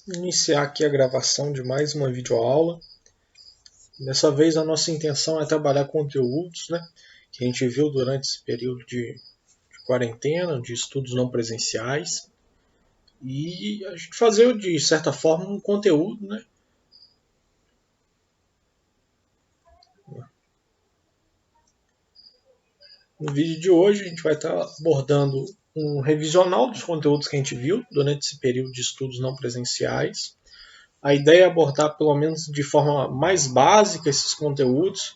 Iniciar aqui a gravação de mais uma videoaula. Dessa vez a nossa intenção é trabalhar conteúdos, que a gente viu durante esse período de quarentena, de estudos não presenciais, e a gente fazer, de certa forma, um conteúdo, No vídeo de hoje a gente vai estar abordando um revisional dos conteúdos que a gente viu durante esse período de estudos não presenciais. A ideia é abordar, pelo menos de forma mais básica, esses conteúdos,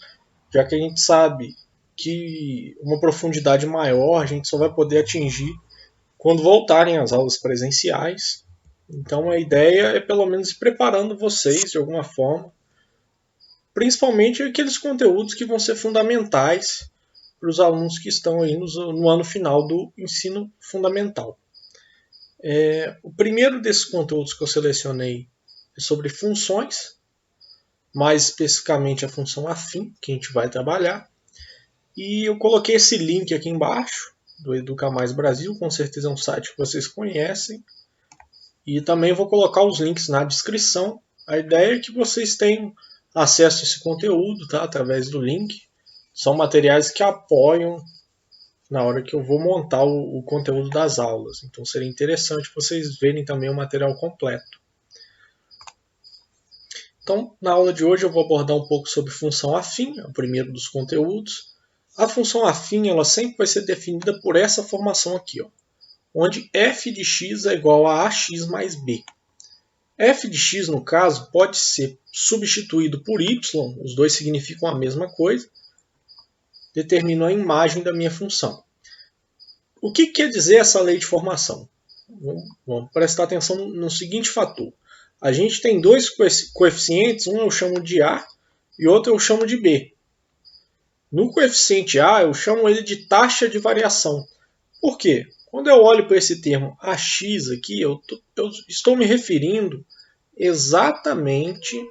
já que a gente sabe que uma profundidade maior a gente só vai poder atingir quando voltarem às aulas presenciais. Então a ideia é pelo menos ir preparando vocês de alguma forma, principalmente aqueles conteúdos que vão ser fundamentais para os alunos que estão aí no ano final do ensino fundamental. O primeiro desses conteúdos que eu selecionei é sobre funções, mais especificamente a função afim, que a gente vai trabalhar. E eu coloquei esse link aqui embaixo, do Educa Mais Brasil, com certeza é um site que vocês conhecem. E também vou colocar os links na descrição. A ideia é que vocês tenham acesso a esse conteúdo, tá? Através do link. São materiais que apoiam na hora que eu vou montar o conteúdo das aulas. Então seria interessante vocês verem também o material completo. Então, na aula de hoje eu vou abordar um pouco sobre função afim, o primeiro dos conteúdos. A função afim ela sempre vai ser definida por essa formação aqui, onde f de x é igual a ax mais b. F de x, no caso, pode ser substituído por y, os dois significam a mesma coisa, determino a imagem da minha função. O que quer dizer essa lei de formação? Vamos prestar atenção no seguinte fator. A gente tem dois coeficientes, um eu chamo de A e outro eu chamo de B. No coeficiente A, eu chamo ele de taxa de variação. Por quê? Quando eu olho para esse termo AX aqui, eu estou me referindo exatamente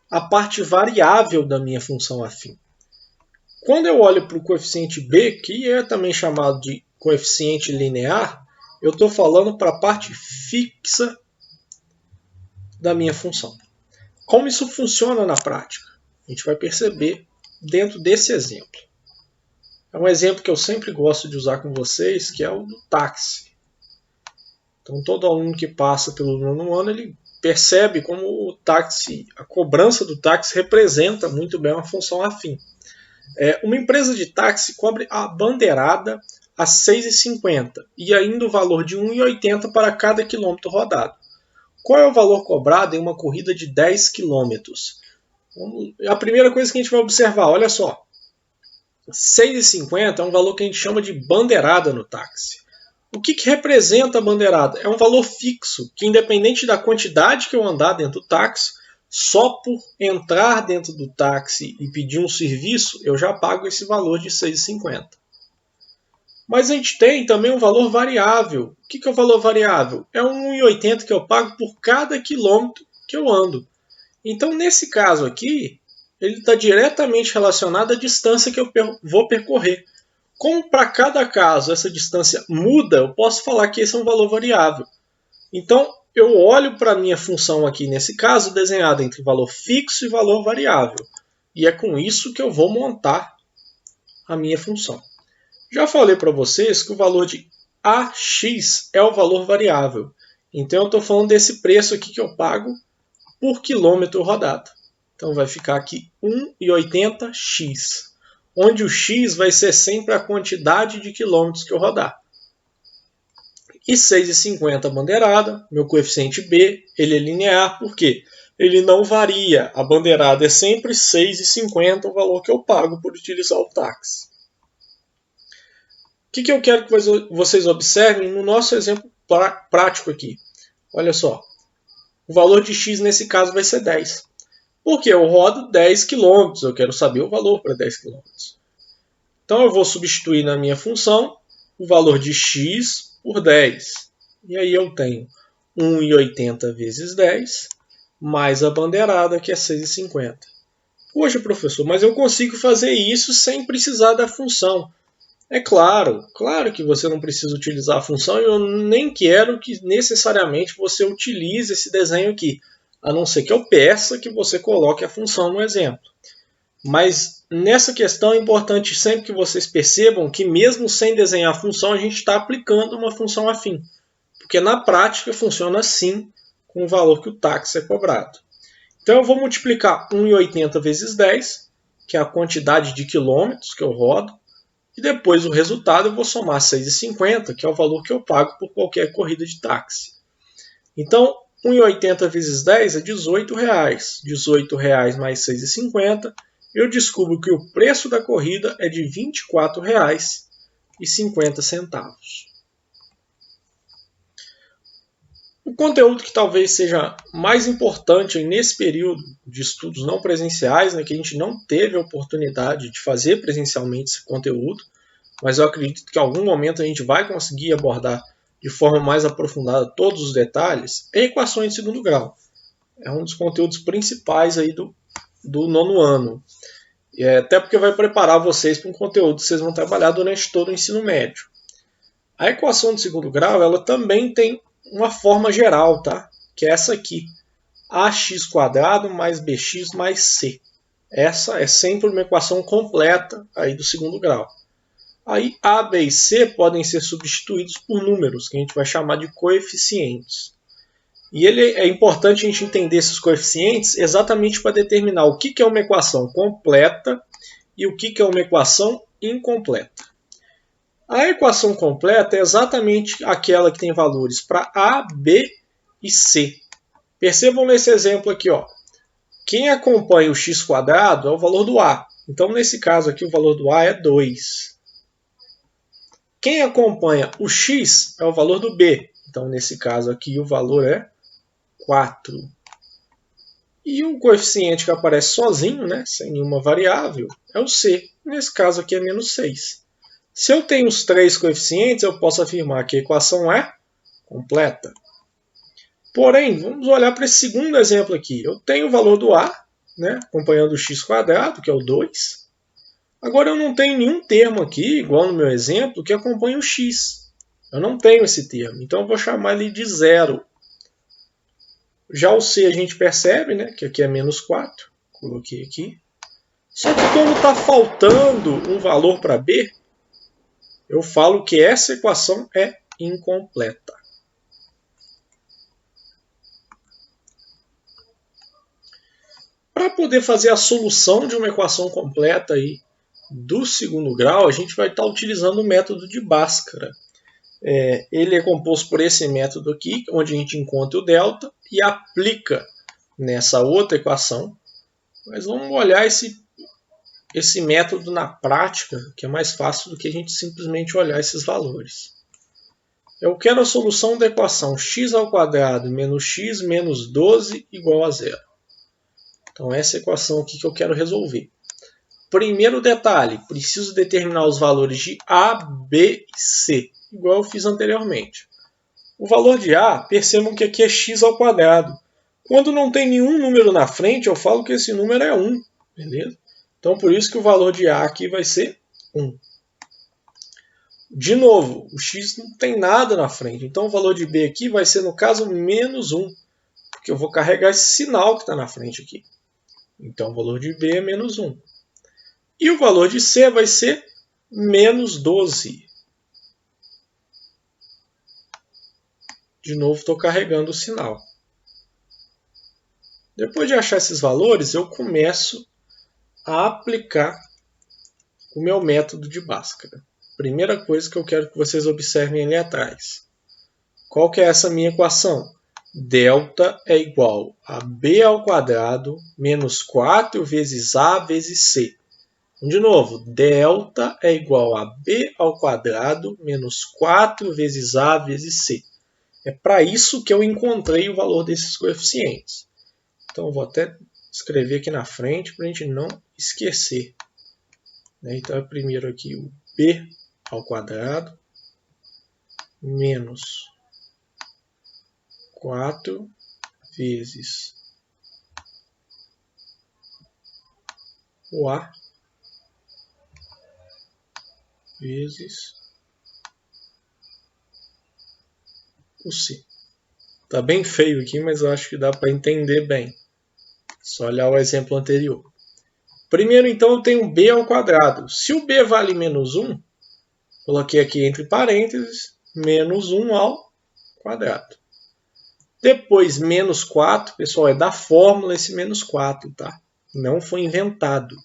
à parte variável da minha função afim. Quando eu olho para o coeficiente B, que é também chamado de coeficiente linear, eu estou falando para a parte fixa da minha função. Como isso funciona na prática? A gente vai perceber dentro desse exemplo. É um exemplo que eu sempre gosto de usar com vocês, que é o do táxi. Então, todo aluno que passa pelo nono ano, ele percebe como o táxi, a cobrança do táxi representa muito bem uma função afim. Uma empresa de táxi cobre a bandeirada a R$ 6,50 e ainda o valor de R$ 1,80 para cada quilômetro rodado. Qual é o valor cobrado em uma corrida de 10 quilômetros? A primeira coisa que a gente vai observar, olha só, R$ 6,50 é um valor que a gente chama de bandeirada no táxi. O que representa a bandeirada? É um valor fixo, que independente da quantidade que eu andar dentro do táxi, só por entrar dentro do táxi e pedir um serviço, eu já pago esse valor de R$ 6,50. Mas a gente tem também um valor variável. O que é o valor variável? É um R$ 1,80 que eu pago por cada quilômetro que eu ando. Então, nesse caso aqui, ele está diretamente relacionado à distância que eu vou percorrer. Como para cada caso essa distância muda, eu posso falar que esse é um valor variável. Então, eu olho para a minha função aqui, nesse caso, desenhada entre valor fixo e valor variável. E é com isso que eu vou montar a minha função. Já falei para vocês que o valor de AX é o valor variável. Então, eu estou falando desse preço aqui que eu pago por quilômetro rodado. Então, vai ficar aqui 1,80x, onde o x vai ser sempre a quantidade de quilômetros que eu rodar. E 6,50 bandeirada, meu coeficiente B, ele é linear, por quê? Ele não varia, a bandeirada é sempre 6,50 o valor que eu pago por utilizar o táxi. O que eu quero que vocês observem no nosso exemplo prático aqui? Olha só, o valor de x nesse caso vai ser 10. Porque eu rodo 10 km, eu quero saber o valor para 10 km. Então eu vou substituir na minha função o valor de x por 10. E aí eu tenho 1,80 vezes 10, mais a bandeirada, que é 6,50. Poxa, professor, mas eu consigo fazer isso sem precisar da função. É claro, claro que você não precisa utilizar a função e eu nem quero que necessariamente você utilize esse desenho aqui, a não ser que eu peça que você coloque a função no exemplo. Mas nessa questão é importante sempre que vocês percebam que mesmo sem desenhar a função, a gente está aplicando uma função afim. Porque na prática funciona assim com o valor que o táxi é cobrado. Então eu vou multiplicar 1,80 vezes 10, que é a quantidade de quilômetros que eu rodo, e depois o resultado eu vou somar 6,50, que é o valor que eu pago por qualquer corrida de táxi. Então, 1,80 vezes 10 é R$18. R$18 mais 6,50, eu descubro que o preço da corrida é de R$24,50. O conteúdo que talvez seja mais importante nesse período de estudos não presenciais, né, que a gente não teve a oportunidade de fazer presencialmente esse conteúdo, mas eu acredito que em algum momento a gente vai conseguir abordar de forma mais aprofundada todos os detalhes, é equações de segundo grau. É um dos conteúdos principais aí do nono ano. Até porque vai preparar vocês para um conteúdo que vocês vão trabalhar durante todo o ensino médio. A equação de segundo grau ela também tem uma forma geral, tá? Que é essa aqui. Ax² mais bx mais c. Essa é sempre uma equação completa aí do segundo grau. Aí A, B e C podem ser substituídos por números, que a gente vai chamar de coeficientes. E é importante a gente entender esses coeficientes exatamente para determinar o que é uma equação completa e o que é uma equação incompleta. A equação completa é exatamente aquela que tem valores para A, B e C. Percebam nesse exemplo aqui, ó. Quem acompanha o x² é o valor do A. Então, nesse caso aqui, o valor do A é 2. Quem acompanha o x é o valor do B. Então, nesse caso aqui, o valor é 4. E o coeficiente que aparece sozinho, né, sem nenhuma variável, é o C. Nesse caso aqui é menos 6. Se eu tenho os três coeficientes, eu posso afirmar que a equação é completa. Porém, vamos olhar para esse segundo exemplo aqui. Eu tenho o valor do A, né, acompanhando o x², que é o 2. Agora eu não tenho nenhum termo aqui, igual no meu exemplo, que acompanhe o x. Eu não tenho esse termo, então eu vou chamar ele de zero. Já o C a gente percebe, né, que aqui é menos 4. Coloquei aqui. Só que como está faltando um valor para B, eu falo que essa equação é incompleta. Para poder fazer a solução de uma equação completa aí do segundo grau, a gente vai estar utilizando o método de Bhaskara. Ele é composto por esse método aqui, onde a gente encontra o delta e aplica nessa outra equação. Mas vamos olhar esse método na prática, que é mais fácil do que a gente simplesmente olhar esses valores. Eu quero a solução da equação x² menos x menos 12 igual a zero. Então essa é a equação aqui que eu quero resolver. Primeiro detalhe, preciso determinar os valores de A, B e C, igual eu fiz anteriormente. O valor de A, percebam que aqui é x². Quando não tem nenhum número na frente, eu falo que esse número é 1, beleza? Então por isso que o valor de A aqui vai ser 1. De novo, o x não tem nada na frente, então o valor de B aqui vai ser, no caso, menos 1, porque eu vou carregar esse sinal que está na frente aqui. Então o valor de B é menos 1. E o valor de C vai ser menos 12. De novo, estou carregando o sinal. Depois de achar esses valores, eu começo a aplicar o meu método de Bhaskara. Primeira coisa que eu quero que vocês observem ali atrás. Qual que é essa minha equação? Delta é igual a B² menos 4 vezes A vezes C. De novo, delta é igual a B² menos 4 vezes A vezes C. É para isso que eu encontrei o valor desses coeficientes. Então, eu vou até escrever aqui na frente para a gente não esquecer. Então, é primeiro aqui o B² menos 4 vezes o A vezes o C. Tá bem feio aqui, mas eu acho que dá para entender bem. Só olhar o exemplo anterior. Primeiro, então, eu tenho b ao quadrado. Se o b vale menos 1, coloquei aqui entre parênteses, menos 1 ao quadrado. Depois, menos 4, pessoal, é da fórmula esse menos 4, tá? Não foi inventado.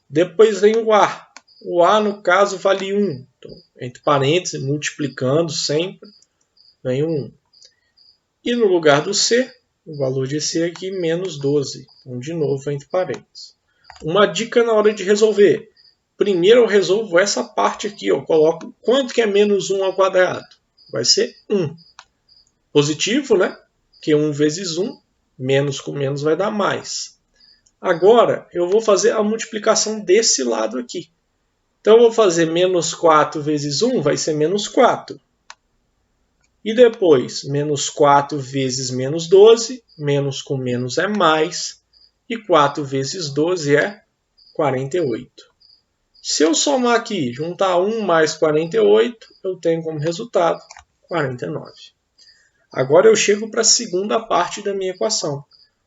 Depois vem o A. O A, no caso, vale 1. Então, entre parênteses, multiplicando sempre, vem o 1. E no lugar do C, o valor de C aqui, menos 12. Então, de novo, entre parênteses. Uma dica na hora de resolver. Primeiro eu resolvo essa parte aqui. Eu coloco quanto que é menos 1 ao quadrado. Vai ser 1. Positivo, né? Que 1 vezes 1, menos com menos vai dar mais. Agora, eu vou fazer a multiplicação desse lado aqui. Então, eu vou fazer menos 4 vezes 1, vai ser menos 4. E depois, menos 4 vezes menos 12, menos com menos é mais. E 4 vezes 12 é 48. Se eu somar aqui, juntar 1 mais 48, eu tenho como resultado 49. Agora eu chego para a segunda parte da minha equação.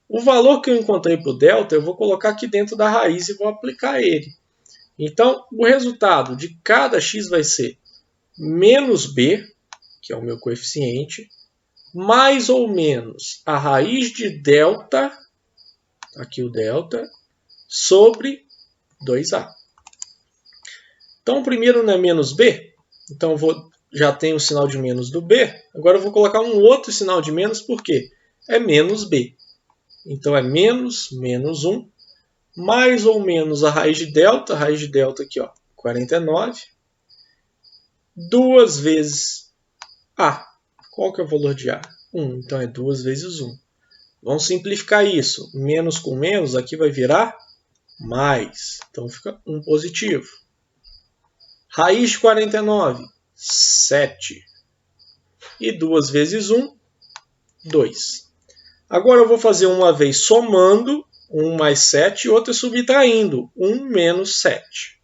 O valor que eu encontrei para o delta, eu vou colocar aqui dentro da raiz e vou aplicar ele. Então, o resultado de cada x vai ser menos b, que é o meu coeficiente, mais ou menos a raiz de delta, aqui o delta, sobre 2a. Então, o primeiro não é menos b, então já tenho o sinal de menos do b. Agora eu vou colocar um outro sinal de menos, porque é menos b. Então, é menos 1, mais ou menos a raiz de delta aqui, ó, 49, 2 vezes a. Qual que é o valor de a? 1, então é 2 vezes 1. Vamos simplificar isso. Menos com menos, aqui vai virar mais. Então, fica 1 positivo. Raiz de 49, 7. E 2 vezes 1, 2. Agora eu vou fazer uma vez somando 1 mais 7 e outra subtraindo 1 menos 7.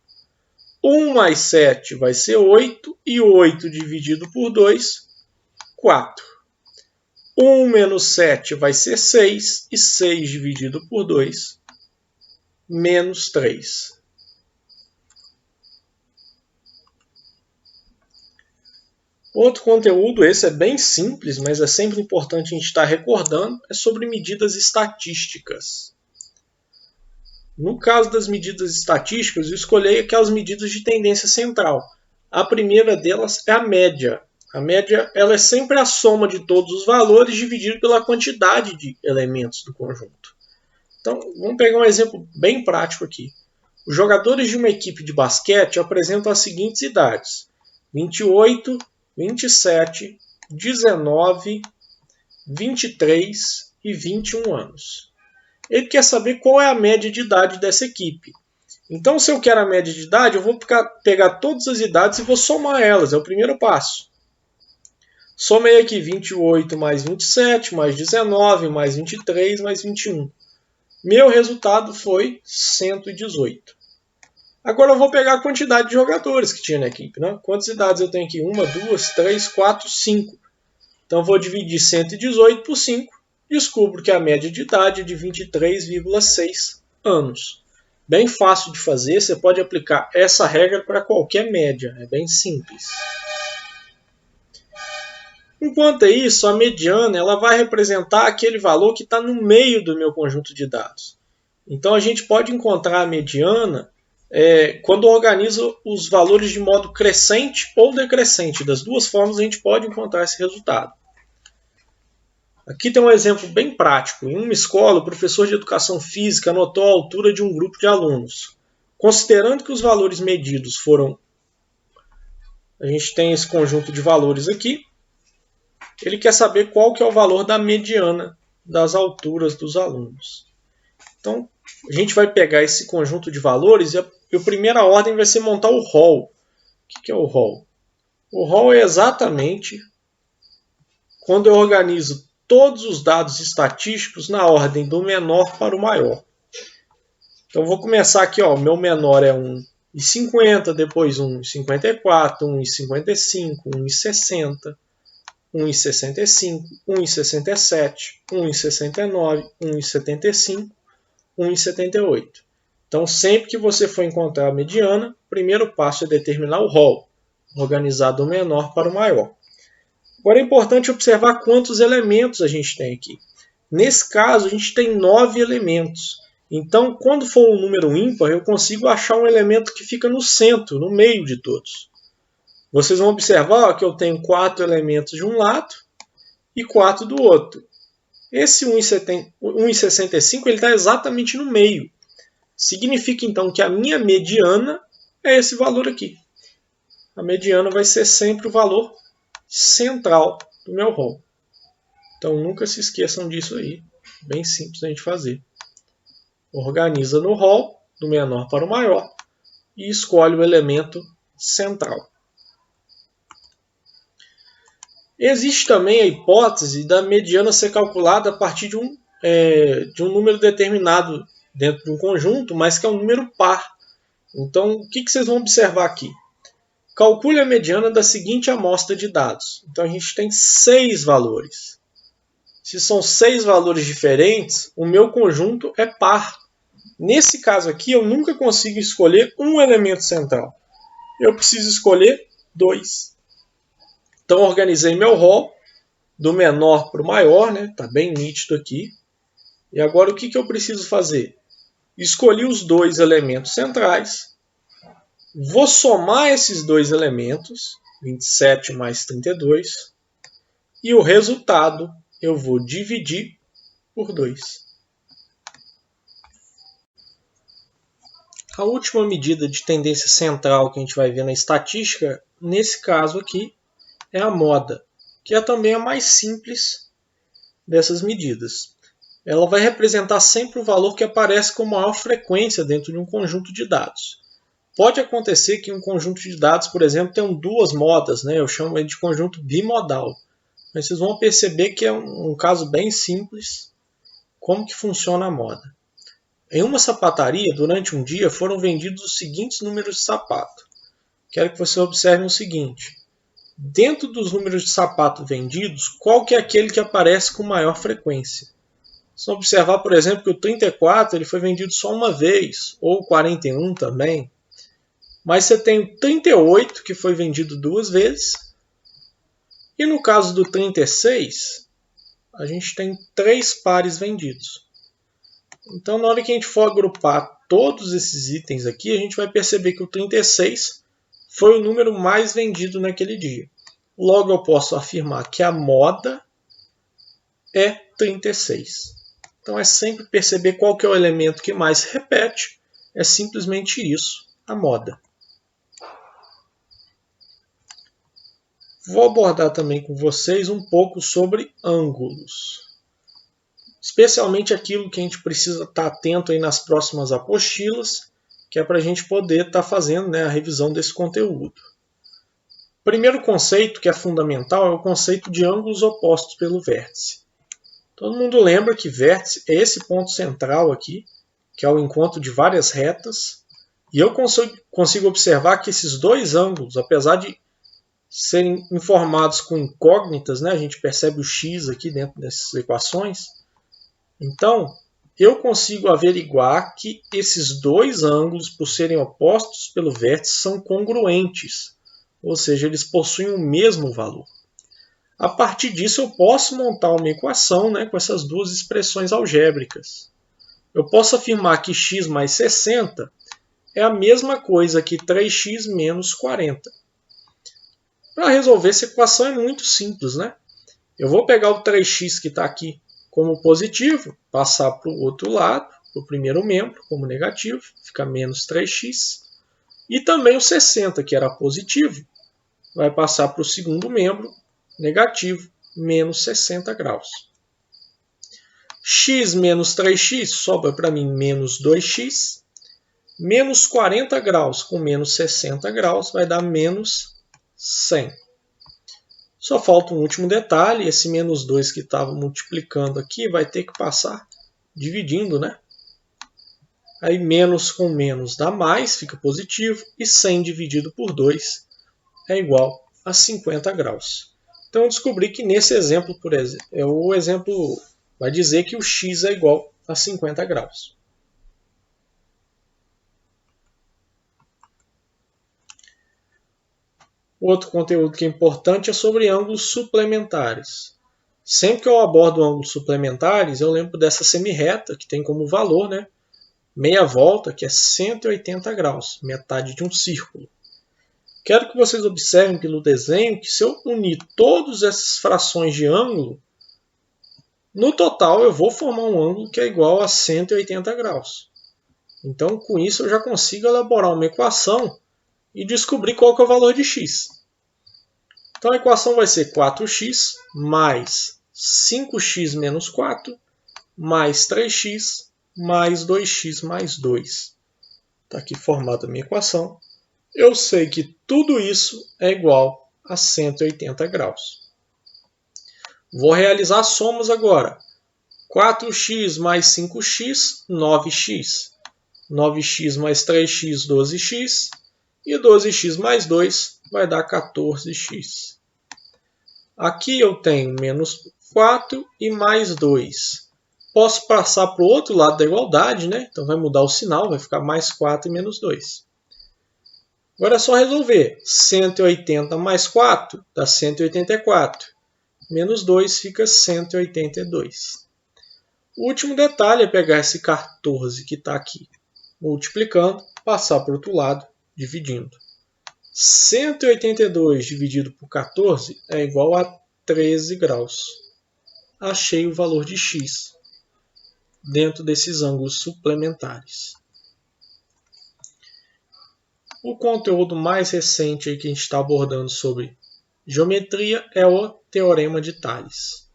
1 mais 7 vai ser 8 e 8 dividido por 2, 4. 1 menos 7 vai ser 6 e 6 dividido por 2, menos 3. Outro conteúdo, esse é bem simples, mas é sempre importante a gente estar recordando, é sobre medidas estatísticas. No caso das medidas estatísticas, eu escolhi aquelas medidas de tendência central. A primeira delas é a média. A média ela é sempre a soma de todos os valores dividido pela quantidade de elementos do conjunto. Então, vamos pegar um exemplo bem prático aqui. Os jogadores de uma equipe de basquete apresentam as seguintes idades: 28, 27, 19, 23 e 21 anos. Ele quer saber qual é a média de idade dessa equipe. Então, se eu quero a média de idade, eu vou pegar todas as idades e vou somar elas. É o primeiro passo. Somei aqui 28 mais 27, mais 19, mais 23, mais 21. Meu resultado foi 118. Agora eu vou pegar a quantidade de jogadores que tinha na equipe. Né? Quantas idades eu tenho aqui? 1, 2, 3, 4, 5. Então eu vou dividir 118 por 5. Descubro que a média de idade é de 23,6 anos. Bem fácil de fazer, você pode aplicar essa regra para qualquer média. É bem simples. Enquanto é isso, a mediana ela vai representar aquele valor que está no meio do meu conjunto de dados. Então a gente pode encontrar a mediana quando organiza os valores de modo crescente ou decrescente. Das duas formas a gente pode encontrar esse resultado. Aqui tem um exemplo bem prático. Em uma escola, o professor de educação física anotou a altura de um grupo de alunos. Considerando que os valores medidos foram... A gente tem esse conjunto de valores aqui. Ele quer saber qual que é o valor da mediana das alturas dos alunos. Então, a gente vai pegar esse conjunto de valores e a primeira ordem vai ser montar o rol. O que é o rol? O rol é exatamente quando eu organizo todos os dados estatísticos na ordem do menor para o maior. Então, vou começar aqui. O meu menor é 1, 1,50, depois 1,54, 1,55, 1,60, 1,65, 1,67, 1,69, 1,75, 1,78. Então, sempre que você for encontrar a mediana, o primeiro passo é determinar o rol, organizar do menor para o maior. Agora é importante observar quantos elementos a gente tem aqui. Nesse caso, a gente tem 9 elementos. Então, quando for um número ímpar, eu consigo achar um elemento que fica no centro, no meio de todos. Vocês vão observar que eu tenho 4 elementos de um lado e 4 do outro. Esse 1,65 está exatamente no meio. Significa, então, que a minha mediana é esse valor aqui. A mediana vai ser sempre o valor central do meu rol. Então, nunca se esqueçam disso aí. Bem simples a gente fazer. Organiza no rol, do menor para o maior, e escolhe o elemento central. Existe também a hipótese da mediana ser calculada a partir de um número determinado dentro de um conjunto, mas que é um número par. Então, o que vocês vão observar aqui? Calcule a mediana da seguinte amostra de dados. Então, a gente tem 6 valores. Se são 6 valores diferentes, o meu conjunto é par. Nesse caso aqui, eu nunca consigo escolher um elemento central. Eu preciso escolher 2. Então, organizei meu rol do menor para o maior, né? Está bem nítido aqui. E agora, o que eu preciso fazer? Escolhi os 2 elementos centrais. Vou somar esses 2 elementos, 27 mais 32. E o resultado eu vou dividir por 2. A última medida de tendência central que a gente vai ver na estatística, nesse caso aqui, é a moda, que é também a mais simples dessas medidas. Ela vai representar sempre o valor que aparece com maior frequência dentro de um conjunto de dados. Pode acontecer que um conjunto de dados, por exemplo, tenha 2 modas, né? Eu chamo de conjunto bimodal. Mas vocês vão perceber que é um caso bem simples como que funciona a moda. Em uma sapataria, durante um dia, foram vendidos os seguintes números de sapato. Quero que você observe o seguinte. Dentro dos números de sapato vendidos, qual que é aquele que aparece com maior frequência? Vocês vão observar, por exemplo, que o 34 ele foi vendido só uma vez, ou o 41 também. Mas você tem o 38, que foi vendido 2 vezes. E no caso do 36, a gente tem 3 pares vendidos. Então, na hora que a gente for agrupar todos esses itens aqui, a gente vai perceber que o 36 foi o número mais vendido naquele dia. Logo, eu posso afirmar que a moda é 36. Então, é sempre perceber qual que é o elemento que mais se repete. É simplesmente isso, a moda. Vou abordar também com vocês um pouco sobre ângulos. Especialmente aquilo que a gente precisa estar atento aí nas próximas apostilas, que é para a gente poder estar fazendo, né, a revisão desse conteúdo. O primeiro conceito, que é fundamental, é o conceito de ângulos opostos pelo vértice. Todo mundo lembra que vértice é esse ponto central aqui, que é o encontro de várias retas, e eu consigo observar que esses 2 ângulos, apesar de serem informados com incógnitas, né, a gente percebe o x aqui dentro dessas equações. Então, eu consigo averiguar que esses 2 ângulos, por serem opostos pelo vértice, são congruentes, ou seja, eles possuem o mesmo valor. A partir disso, eu posso montar uma equação, né, com essas 2 expressões algébricas. Eu posso afirmar que x mais 60 é a mesma coisa que 3x menos 40. Para resolver essa equação é muito simples, né? Eu vou pegar o 3x que está aqui como positivo, passar para o outro lado, para o primeiro membro, como negativo, fica menos 3x. E também o 60, que era positivo, vai passar para o segundo membro, negativo, menos 60 graus. X menos 3x sobra para mim menos 2x. Menos 40 graus com menos 60 graus vai dar menos 100. Só falta um último detalhe, esse menos 2 que estava multiplicando aqui vai ter que passar dividindo, né? Aí menos com menos dá mais, fica positivo, e 100 dividido por 2 é igual a 50 graus. Então eu descobri que nesse exemplo, por exemplo, o exemplo vai dizer que o x é igual a 50 graus. Outro conteúdo que é importante é sobre ângulos suplementares. Sempre que eu abordo ângulos suplementares, eu lembro dessa semirreta, que tem como valor, né, meia volta, que é 180 graus, metade de um círculo. Quero que vocês observem pelo desenho que se eu unir todas essas frações de ângulo, no total eu vou formar um ângulo que é igual a 180 graus. Então, com isso, eu já consigo elaborar uma equação e descobrir qual que é o valor de x. Então, a equação vai ser 4x mais 5x menos 4 mais 3x mais 2x mais 2. Está aqui formada a minha equação. Eu sei que tudo isso é igual a 180 graus. Vou realizar somas agora. 4x mais 5x, 9x. 9x mais 3x, 12x. E 12x mais 2 vai dar 14x. Aqui eu tenho menos 4 e mais 2. Posso passar para o outro lado da igualdade, né? Então vai mudar o sinal, vai ficar mais 4 e menos 2. Agora é só resolver. 180 mais 4 dá 184. Menos 2 fica 182. O último detalhe é pegar esse 14 que está aqui, multiplicando, passar para o outro lado, dividindo. 182 dividido por 14 é igual a 13 graus. Achei o valor de x dentro desses ângulos suplementares. O conteúdo mais recente aí que a gente está abordando sobre geometria é o Teorema de Tales.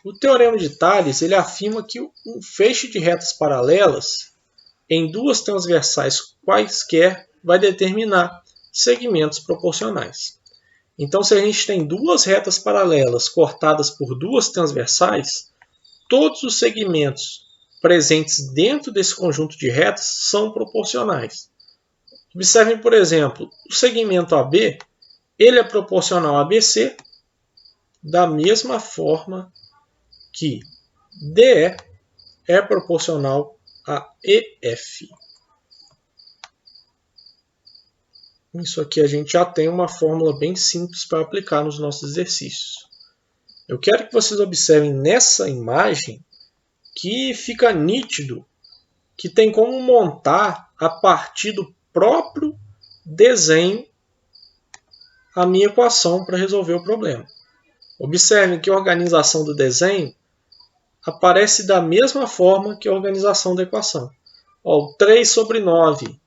O Teorema de Tales ele afirma que um feixe de retas paralelas em duas transversais quaisquer vai determinar segmentos proporcionais. Então, se a gente tem duas retas paralelas cortadas por duas transversais, todos os segmentos presentes dentro desse conjunto de retas são proporcionais. Observem, por exemplo, o segmento AB ele é proporcional a BC da mesma forma que DE é proporcional a EF. Isso aqui a gente já tem uma fórmula bem simples para aplicar nos nossos exercícios. Eu quero que vocês observem nessa imagem que fica nítido que tem como montar a partir do próprio desenho a minha equação para resolver o problema. Observem que a organização do desenho aparece da mesma forma que a organização da equação. Ó, 3 sobre 9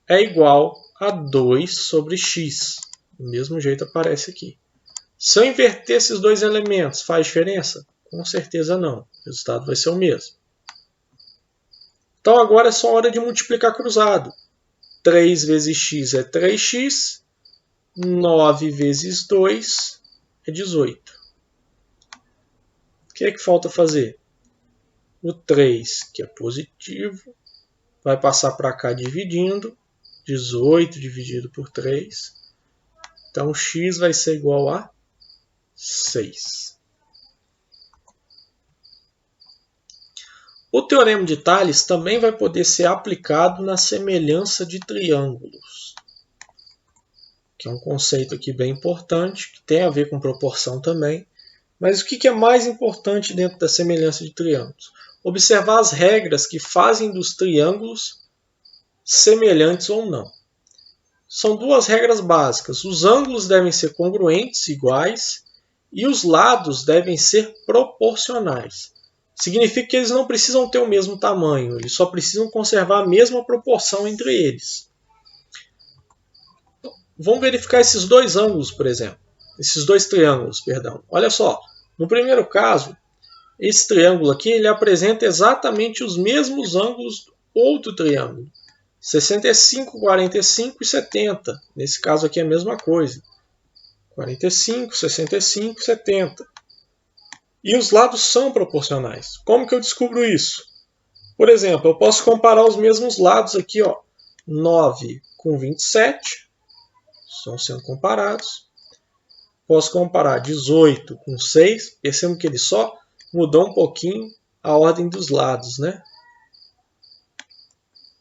é igual a 2 sobre x. Do mesmo jeito aparece aqui. Se eu inverter esses dois elementos, faz diferença? Com certeza não. O resultado vai ser o mesmo. Então agora é só hora de multiplicar cruzado. 3 vezes x é 3x. 9 vezes 2 é 18. O que é que falta fazer? O 3, que é positivo, vai passar para cá dividindo. 18 dividido por 3. Então, x vai ser igual a 6. O Teorema de Tales também vai poder ser aplicado na semelhança de triângulos, que é um conceito aqui bem importante, que tem a ver com proporção também. Mas o que é mais importante dentro da semelhança de triângulos? Observar as regras que fazem dos triângulos semelhantes ou não. São duas regras básicas. Os ângulos devem ser congruentes, iguais, e os lados devem ser proporcionais. Significa que eles não precisam ter o mesmo tamanho, eles só precisam conservar a mesma proporção entre eles. Vamos verificar esses dois ângulos, por exemplo. Esses dois triângulos, perdão. Olha só, no primeiro caso, esse triângulo aqui ele apresenta exatamente os mesmos ângulos do outro triângulo. 65, 45 e 70. Nesse caso aqui é a mesma coisa. 45, 65, 70. E os lados são proporcionais. Como que eu descubro isso? Por exemplo, eu posso comparar os mesmos lados aqui, ó, 9 com 27, estão sendo comparados. Posso comparar 18 com 6, percebam que ele só mudou um pouquinho a ordem dos lados, né?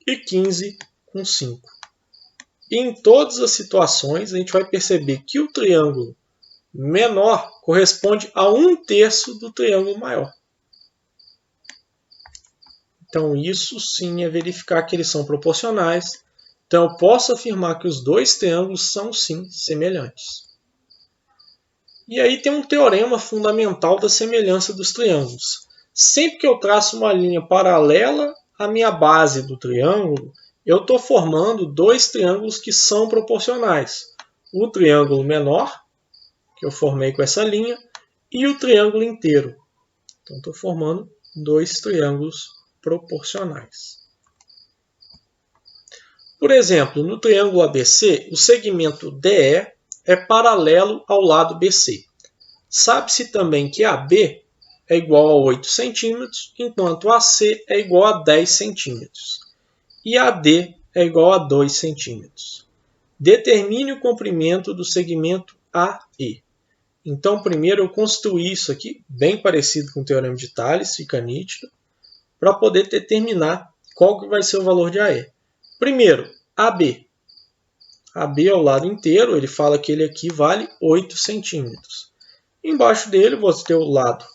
E 15 com 5. E em todas as situações, a gente vai perceber que o triângulo menor corresponde a 1/3 do triângulo maior. Então, isso sim é verificar que eles são proporcionais. Então, eu posso afirmar que os dois triângulos são sim semelhantes. E aí tem um teorema fundamental da semelhança dos triângulos. Sempre que eu traço uma linha paralela à minha base do triângulo, eu estou formando dois triângulos que são proporcionais. O triângulo menor, que eu formei com essa linha, e o triângulo inteiro. Então, estou formando dois triângulos proporcionais. Por exemplo, no triângulo ABC, o segmento DE é paralelo ao lado BC. Sabe-se também que AB é igual a 8 cm, enquanto AC é igual a 10 cm. E AD é igual a 2 cm. Determine o comprimento do segmento AE. Então, primeiro eu construí isso aqui, bem parecido com o teorema de Tales, fica nítido, para poder determinar qual que vai ser o valor de AE. Primeiro, AB. AB é o lado inteiro, ele fala que ele aqui vale 8 centímetros. Embaixo dele, você tem o lado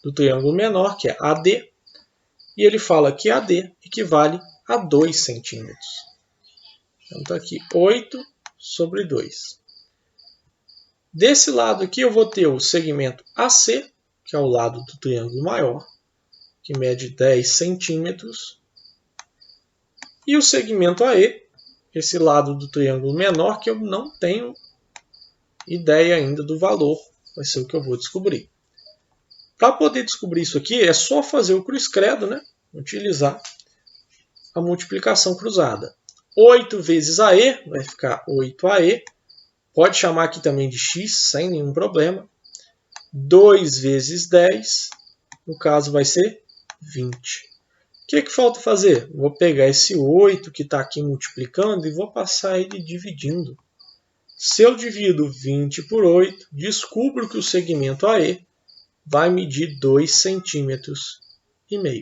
do triângulo menor, que é AD, e ele fala que AD equivale a 2 centímetros. Então, está aqui 8 sobre 2. Desse lado aqui, eu vou ter o segmento AC, que é o lado do triângulo maior, que mede 10 centímetros, e o segmento AE, esse lado do triângulo menor, que eu não tenho ideia ainda do valor, vai ser o que eu vou descobrir. Para poder descobrir isso aqui, é só fazer o cruz-credo, né? Utilizar a multiplicação cruzada. 8 vezes AE vai ficar 8AE. Pode chamar aqui também de x, sem nenhum problema. 2 vezes 10, no caso vai ser 20. O que falta fazer? Vou pegar esse 8 que está aqui multiplicando e vou passar ele dividindo. Se eu divido 20 por 8, descubro que o segmento AE vai medir 2,5 cm.